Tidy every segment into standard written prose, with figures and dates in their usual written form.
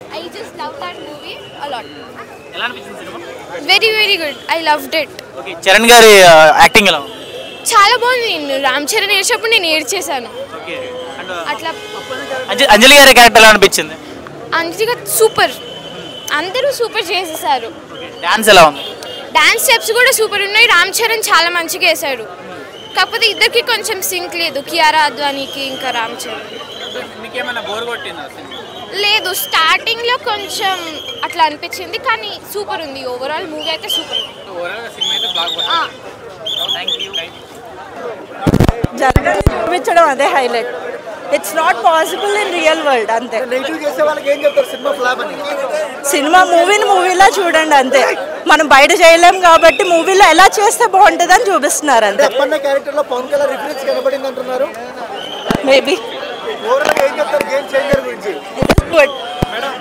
I just love that movie a lot. ఎలా అనిపించింది cinema? Very very good. I loved it. Okay, Charan గారి acting ఎలా ఉంది? చాలా బాగుంది. నేను రామ్ చరణ్ ఏడ్చేటప్పుడు నేను ఏడ్చేసాను. ఓకే, అండ్ అట్లా అంజలి గారి క్యారెక్టర్ ఎలా అనిపించింది? అంజలి గారు సూపర్. అందరూ సూపర్ చేసేసారు. ఓకే, డాన్స్ ఎలా ఉంది? డాన్స్ స్టెప్స్ కూడా సూపర్ ఉన్నాయి. రామ్ చరణ్ చాలా మంచిగా వేశాడు. కాకపోతే ఇద్దరికి కొంచెం సింక్ లేదు, కియారా అద్వానీకి ఇంకా రామ్ చరణ్. మీకేమైనా బోర్ కొట్టిందా? లేదు, స్టార్టింగ్ లో కొంచెం అట్లా అనిపించింది, కానీ సూపర్ ఉంది. ఓవరాల్ మూవీ అయితే సూపర్ ఉంది. జరగని చూపించడం అదే highlight. It's not possible in real world. అంతే. సినిమా మూవీలా చూడండి అంతే. మనం బయట చేయలేం కాబట్టి మూవీలో ఎలా చేస్తే బాగుంటుంది అని చూపిస్తున్నారు అంతే. Maybe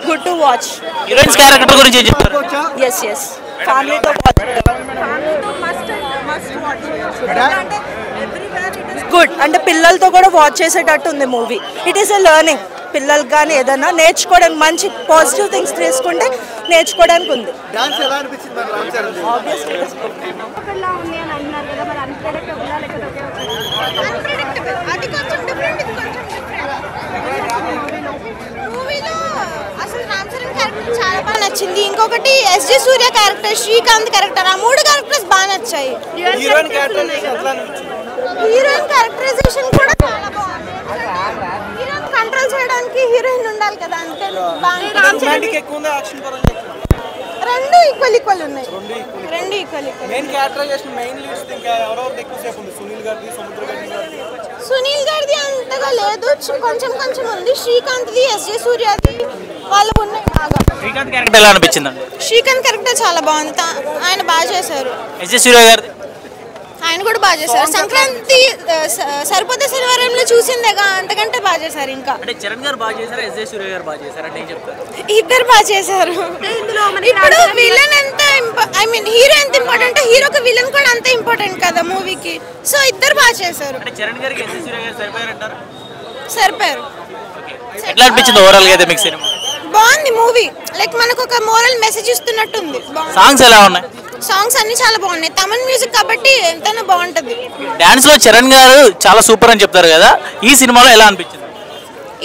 good to watch. Heroines character గురించి ఏం చెప్తారు? ఎస్ ఎస్, ఫ్యామిలీతో వాచ్. గుడ్ అంటే పిల్లలతో కూడా వాచ్ చేసేటట్టు ఉంది movie. It is a learning. పిల్లలకి కానీ ఏదైనా నేర్చుకోవడానికి మంచి పాజిటివ్ థింగ్స్ తీసుకుంటే నేర్చుకోవడానికి ఉంది. చాలా బాగా నచ్చింది. ఇంకొకటి ఎస్జే సూర్య క్యారెక్టర్, శ్రీకాంత్ క్యారెక్టర్, ఆ మూడు క్యారెక్టర్స్ బాగా నచ్చాయి. హీరోయిన్ క్యారెక్టరైజేషన్ కూడా చాలా బాగుంది. హీరోయిన్ కంట్రోల్ చేయడానికి హీరోయిన్ ఉండాలి కదా, అంతే. రెండు ఈక్వల్ ఉన్నాయి. రెండు ఈక్వల్. సునీల్ గారిది అంతగా లేదు, కొంచెం కొంచెం ఉంది. శ్రీకాంత్ది, ఎస్జే సూర్యది వాళ్ళు ఉన్నాయి బాగా. శ్రీకాంత్ క్యారెక్టర్ ఎలా అనిపించిందండి? శ్రీకాంత్ క్యారెక్టర్ చాలా బాగుంది. ఆయన బాగా చేశారు. ఎస్జే సూర్య గారు ఆయన కూడా బాగా చేశారు. సంక్రాంతి సరిపోతే శనివారంలో చూసిందేగా, అంతకంటే బాగా చేశారు. ఇంకా అంటే చరణ్ గారు బాగా చేశారు, ఎస్జే సూర్య గారు బాగా చేశారు అంటే ఏం చెప్తారు? ఇద్దరు బాగా చేశారు. ఇప్పుడు విలన్ ఎంత హీరో ఎంత ఇంపార్టెంట్, హీరోకి విలన్ కూడా అంత ఇంపార్టెంట్ కదా మూవీకి. సో ఇద్దరు బాగా చేశారు. అంటే చరణ్ గారికి ఎస్జే సూర్య గారు సరిపోయారంటారు? సరిపోయారు. ఎట్లా అనిపించింది ఓవరాల్ గా అయితే మీకు సినిమా? బాగుంది మూవీ. లైక్ మనకు ఒక మోరల్ మెసేజ్ ఇస్తున్నట్టుంది. సాంగ్స్ ఎలా ఉన్నాయి? సాంగ్స్ అన్ని చాలా బాగున్నాయి. తమిళ్ మ్యూజిక్ కాబట్టి ఎంతైనా బాగుంటది. డాన్స్ లో చరణ్ గారు చాలా సూపర్ అని చెప్తారు కదా, ఈ సినిమాలో ఎలా అనిపించింది?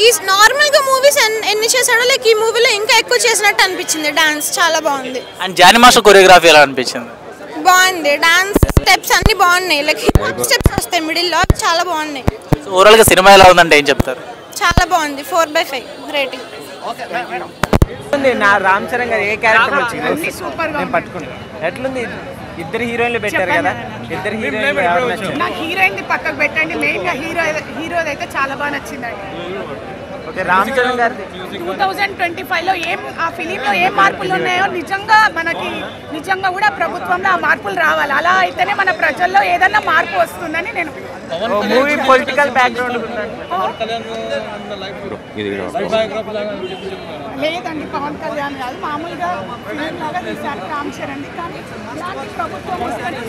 ఈ నార్మల్ గా మూవీస్ ఎన్ని చేశాడో లైక్ ఈ మూవీలో ఇంకా ఎక్కువ చేసినట్టు అనిపించింది. డాన్స్ చాలా బాగుంది. అండ్ జానీ మాస్టర్ కొరియోగ్రఫీ ఎలా అనిపించింది? బాగుంది. డాన్స్ స్టెప్స్ అన్ని బాగున్నాయి. లైక్ హిప్ హాప్ స్టెప్స్ వస్తాయి మిడిల్ లో, చాలా బాగున్నాయి. ఓవరాల్ గా సినిమా ఎలా ఉందంటే ఏం చెప్తారు? చాలా బాగుంది. 4/5 రేటింగ్. నా రామ్ చరణ్ గారు ఏ క్యారెక్టర్ వచ్చింది? సూపర్ గా పట్టుకుంటా. ఎట్లుంది? ఇద్దరు హీరోయిన్లు పెట్టారు కదా, ఇద్దరు హీరోయిన్లు. నాకు హీరోయిన్ పక్కకు పెట్టండి, మెయిన్ గా హీరోది అయితే చాలా బాగా నచ్చిందండి. ఓకే, రామ్ చరణ్ గారు 2025 లో ఆ ఫిలిం లో ఏం మార్పులు ఉన్నాయో నిజంగా కూడా ప్రభుత్వంలో ఆ మార్పులు రావాలి. అలా అయితేనే మన ప్రజల్లో ఏదన్నా మార్పు వస్తుందని నేను. మూవీ పొలిటికల్ బ్యాక్గ్రౌండ్ లేదండి, పవన్ కళ్యాణ్ కాదు, మామూలుగా ఫిలిం లాగా తీశారు రామ్ చరణ్. కానీ ఇలాంటి ప్రభుత్వం వస్తేనే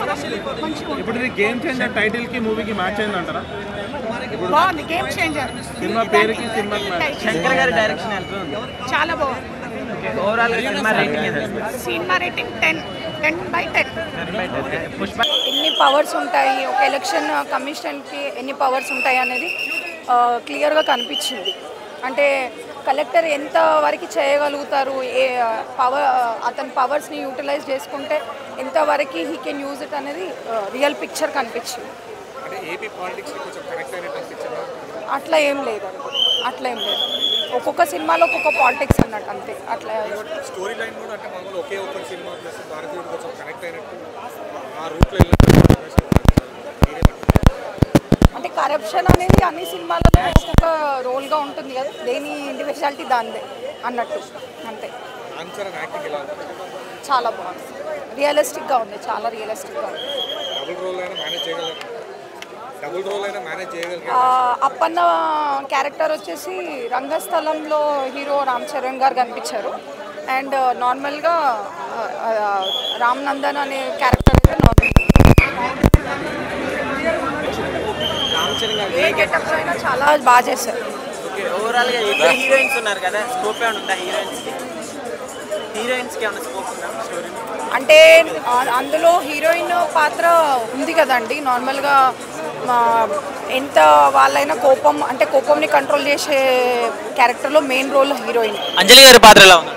మంచిగా. ఇప్పుడు గేమ్ చేంజర్ టైటిల్ కి మూవీకి మ్యాచ్ అయింది అంటారా? బాగుంది. గేమ్ చేంజర్ సినిమా పేరుకి సినిమా శంకర్ గారి డైరెక్షన్ ఎంత ఉంది? చాలా బాగుంది. Overall cinema rating cinema rating 10/10. ఎన్ని పవర్స్ ఉంటాయి, ఒక ఎలక్షన్ కమిషన్కి ఎన్ని పవర్స్ ఉంటాయి అనేది క్లియర్గా కనిపించింది. అంటే కలెక్టర్ ఎంత వరకు చేయగలుగుతారు, అతని పవర్స్ని యూటిలైజ్ చేసుకుంటే ఎంతవరకు హీ కెన్ యూజ్ ఇట్ అనేది రియల్ పిక్చర్ కనిపించింది. అట్లా ఏం లేదు, ఒక్కొక్క సినిమాలో ఒక్కొక్క పాలిటిక్స్ అన్నట్టు అంతే. అట్లా స్టోరీ లైన్ కూడా అంటే మామూలు ఒకే ఒక్క సినిమా ప్లస్ భారతీయుడు కొంచెం కనెక్ట్ అయినట్టు ఆ రూట్లో అంటే కరప్షన్ అనేది అన్ని సినిమాలలో ఒక్కొక్క రోల్గా ఉంటుంది కదా, దేని ఇండివిజువాలిటీ దానిదే అన్నట్టు అంతే. చాలా బాగుంది, రియలిస్టిక్గా ఉంది, చాలా రియలిస్టిక్గా ఉంది. అప్పన్న క్యారెక్టర్ వచ్చేసి రంగస్థలంలో హీరో రామ్ చరణ్ గారు కనిపించారు. అండ్ నార్మల్గా రామ్ నందన్ అనే క్యారెక్టర్ అయితే నార్మల్ ఏ గెటప్ అయినా చాలా బాగా చేశారు. ఓవరాల్గా ఇద్దరు హీరోయిన్స్ ఉన్నారు కదా, స్కోప్ ఏమైనా ఉందా హీరోయిన్స్కి ఏమైనా స్కోప్ ఉందా స్టోరీ? అంటే అందులో హీరోయిన్ పాత్ర ఉంది కదండి. నార్మల్గా ఎంత వాళ్ళైనా కోపం అంటే కోపంని కంట్రోల్ చేసే క్యారెక్టర్లో మెయిన్ రోల్ హీరోయిన్. అంజలి గారి పాత్ర ఎలా ఉంది?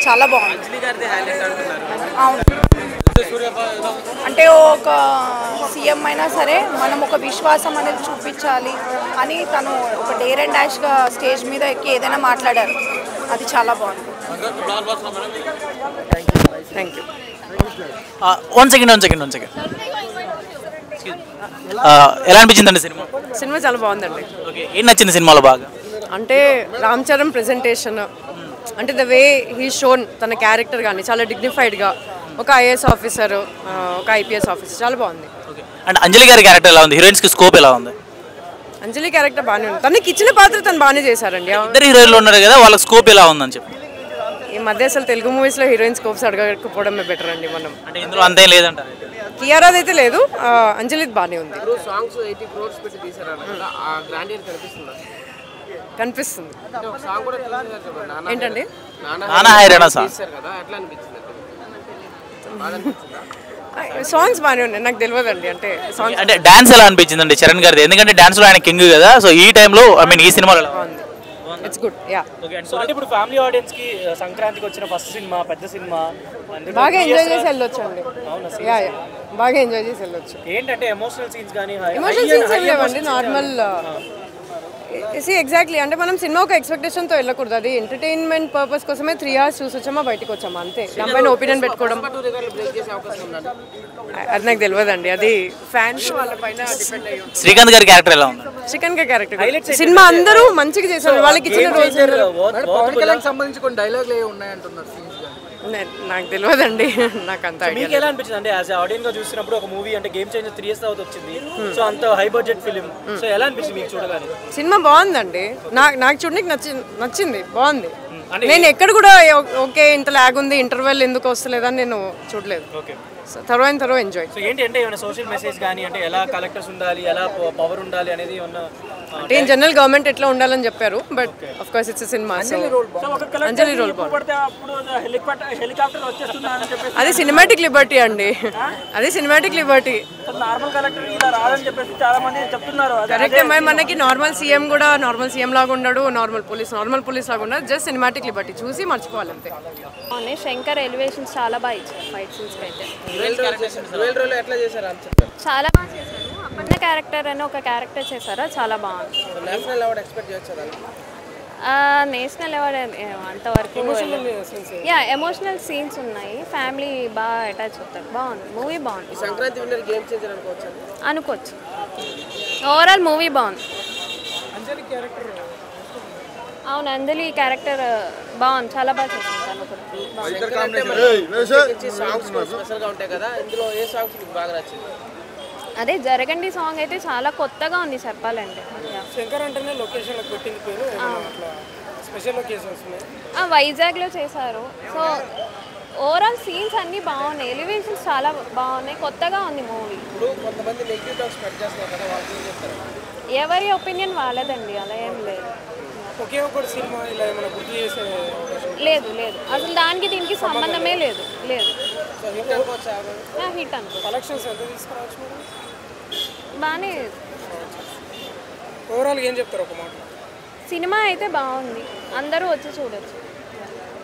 చాలా బాగుంది. అంజలి గారిది హైలైట్ అంటున్నారు. అవును, అంటే ఒక సీఎం అయినా సరే మనం ఒక విశ్వాసం అనేది చూపించాలి అని తను ఒక డేర్ అండ్ డాష్గా స్టేజ్ మీద ఎక్కి ఏదైనా మాట్లాడారు. అది చాలా బాగుంది. Thank you. వన్ సెకండ్ ఎలా అనిపించిందండి సినిమా? సినిమా చాలా బాగుందండి. ఓకే, ఏం నచ్చింది సినిమాలో బాగా? అంటే రామ్ చరణ్ ప్రెజెంటేషన్, అంటే ద వే హీ షోన్ తన క్యారెక్టర్ కానీ చాలా డిగ్నిఫైడ్గా, ఒక ఐఏఎస్ ఆఫీసర్, ఒక ఐపీఎస్ ఆఫీసర్, చాలా బాగుంది. అండ్ అంజలి గారి క్యారెక్టర్ ఎలా ఉంది? హీరోయిన్స్కి స్కోప్ ఎలా ఉంది? అంజలి క్యారెక్టర్ బాగానే ఉంది. తనకి ఇచ్చిన పాత్ర తను బాగానే చేశారండి. ఇద్దరు హీరోయిన్లు ఉన్నారు కదా, వాళ్ళకి స్కోప్ ఎలా ఉందని చెప్పి. ఈ మధ్య అసలు తెలుగు మూవీస్లో హీరోయిన్ స్కోప్స్ అడగకపోవడమే బెటర్ అండి. మనం అంటే ఇందులో అంతేం లేదంటారు? కియారాది అయితే లేదు, అంజలిది బాగానే ఉంది. సాంగ్స్ 80 crores పెట్టి తీసారు కదా, ఆ గ్రాండియర్ కనిపిస్తుందా? కనిపిస్తుంది. సాంగ్ కూడా ఏంటండి నానా హైరానా సాంగ్ తీసారు కదా, ఎట్లా అనిపించింది? సాంగ్స్ బాగానే ఉన్నాయి. నాకు తెలియదండి అంటే సాంగ్స్. అంటే డాన్స్ ఎలా అనిపించిందండి చరణ్ గారిది? ఎందుకంటే డాన్స్ లో ఆయన కింగ్ కదా, సో ఈ టైంలో ఈ సినిమాలో ఇట్స్ గుడ్. యా, అంటే ఇప్పుడు ఫ్యామిలీ ఆడియన్స్ కి సంక్రాంతికి వచ్చిన ఫస్ట్ సినిమా, పెద్ద సినిమా, బాగా ఎంజాయ్ చేసి వెళ్ళొచ్చు అండి. యా, బాగా ఎంజాయ్ చేసి వెళ్ళొచ్చు. ఏంటంటే ఎమోషనల్ సీన్స్ కానీ ఎమోషనల్ సీన్స్ ఏం లేవండి, నార్మల్. ఎగ్జాక్ట్లీ, అంటే మనం సినిమా ఒక ఎక్స్పెక్టేషన్తో వెళ్ళకూడదు. అది ఎంటర్టైన్మెంట్ పర్పస్ కోసమే 3 hours చూసి వచ్చామా, బయటకు వచ్చామా, అంతే. దానిపైన ఒపీనియన్ పెట్టుకోవడం అది నాకు తెలియదండి. అది ఫ్యాన్స్ వాళ్ళ పైన డిపెండ్ అయ్యి ఉంటుంది. శ్రీకాంత్ గారి క్యారెక్టర్ ఎలా ఉంది? శ్రీకాంత్ గారి క్యారెక్టర్ సినిమా అందరూ మంచిగా చేశారు. వాళ్ళకి ఇచ్చిన రోల్స్ సంబంధించి కొన్ని డైలాగులు ఉన్నాయంటున్నారు సీన్స్. నాకు తెలియదండి, నాకు అంత మీకు ఎలా అనిపించింది? అంటే యాజ్ ఆడియన్స్ గా చూసినప్పుడు ఒక మూవీ అంటే గేమ్ చేంజర్ 3 years తర్వాత వచ్చింది, సో అంత హై బడ్జెట్ ఫిలిం, సో ఎలా అనిపించింది మీకు చూడగానే? సినిమా బాగుందండి. నాకు చూడడానికి నచ్చింది, బాగుంది. నేను ఎక్కడ కూడా ఓకే ఇంత లాగ్ ఉంది, ఇంటర్వెల్ ఎందుకు వస్తలేదని నేను చూడలేదు. తర్వాత ఎంజాయ్. సో ఏంటి అంటే ఏమైనా సోషల్ మెసేజ్ కానీ, అంటే ఎలా కలెక్టర్స్ ఉండాలి, ఎలా పవర్ ఉండాలి అనేది ఏమన్నా, అంటే ఇన్ జనరల్ గవర్నమెంట్ ఎట్లా ఉండాలని చెప్పారు, but of course it's cinema. Anjali role helicopter వచ్చేస్తుందా అని చెప్పేసి అది సినిమాటిక్ లిబర్టీ అండి, అది సినిమాటిక్ లిబర్టీ. నార్మల్ కలెక్టర్ ఇలా రాదని చెప్పేసి చాలా మంది చెప్తున్నారు. కరెక్టే, మనకి నార్మల్ సీఎం కూడా నార్మల్ సీఎం లాగా ఉండడు, నార్మల్ పోలీస్ లాగా ఉండదు. జస్ట్ సినిమాటిక్ లిబర్టీ చూసి మర్చిపోవాలి అంతే. శంకర్ ఎలివేషన్స్ చాలా బాగా ఇచ్చారు ఫైట్ సీన్స్ అయితే. చాలా బాగా చేశారు. అప్పన్న క్యారెక్టర్ అని ఒక క్యారెక్టర్ చేశారా, చాలా బాగుంది. నేషనల్ అవార్డ్ అంతవరకు. యా, ఎమోషనల్ సీన్స్ ఉన్నాయి, ఫ్యామిలీ బాగా అటాచ్ అవుతారు. బాగుంది, మూవీ బాగుంది. సంక్రాంతి విన్నర్ గేమ్ చేంజర్ అనుకోవచ్చు. ఓవరాల్ మూవీ బాగుంది. అవును, అంజలి క్యారెక్టర్ బాగుంది, చాలా బాగా చేసింది. అదే జరగండి సాంగ్ అయితే చాలా కొత్తగా ఉంది చెప్పాలంటే. వైజాగ్లో చేశారు. సో ఓవరాల్ సీన్స్ అన్నీ బాగున్నాయి, ఎలివేషన్స్ చాలా బాగున్నాయి, కొత్తగా ఉంది మూవీ. ఎవరి ఒపీనియన్ వాళ్ళదండి, అలా ఏం లేదు. లేదు అసలు దానికి దీనికి సంబంధమే లేదు. హిట్ అనుకో, బాగానే. ఓవరాల్ ఏం చెప్తారు ఒక మాట? సినిమా అయితే బాగుంది, అందరూ వచ్చి చూడొచ్చు.